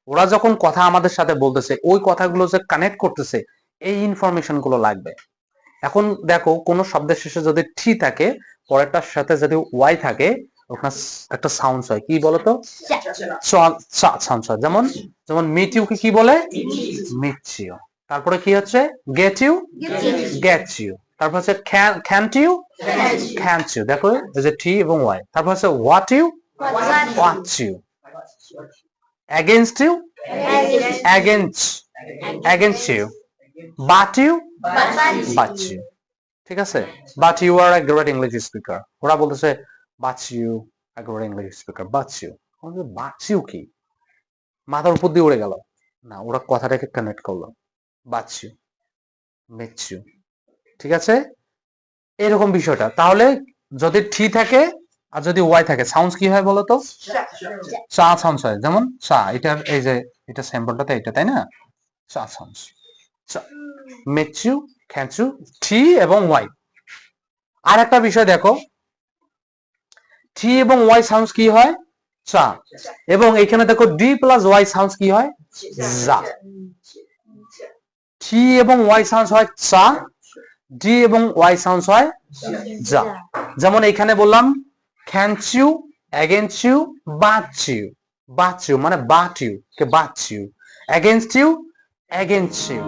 ওরা যখন কথা আমাদের সাথে বলতেছে ওই কথাগুলো যে কানেক্ট করতেছে এই ইনফরমেশন গুলো লাগবে। এখন দেখো কোন শব্দের শেষে যদি টি থাকে পরেরটার সাথে যদি ওয়াই থাকে ওখানে একটা সাউন্ড হয়, কি বলতো? সাউন্ড হয়। যেমন যেমন মিট ইউ কি বলে? Meet you. তারপরে কি হচ্ছে? Get you, get you. তারপর হচ্ছে ক্যান্ট ইউ, ক্যান্ট ইউ। দেখো এই যে টি এবং ওয়াই। তারপর হচ্ছে what you, what you. against you, against you. but you, but you। ঠিক আছে? but you are a great English speaker। ওরা বলতেছে but you a great English speaker, but you। but you কি? মাথার উপর দিয়ে উড়ে গেল না, ওরা কথাটাকে কানেক্ট করলো। but you, met you। ঠিক আছে? এরকম বিষয়টা। তাহলে যদি টি থাকে আর যদি ওয়াই থাকে সাউন্ড কি হয় বলতো? চা সাউন্ড হয়। যেমন চা, এটা এই যে এটা স্যাম্পলটাতে এটা, তাই না? চা sound. met you, can't you, টি এবং ওয়াই। আর একটা বিষয় দেখো, টি এবং ওয়াই সাউন্ড কি হয়? চা। এবং এখানে দেখো ডি প্লাস ওয়াই সাউন্ড কি হয়? যা। টি এবং ওয়াই সাউন্ড হয় চা, ডি এবং ওয়াই সাউন্ড হয় যা। যেমন এখানে বললাম can't you, against you, but you। but you মানে but you K but you, against you, against you।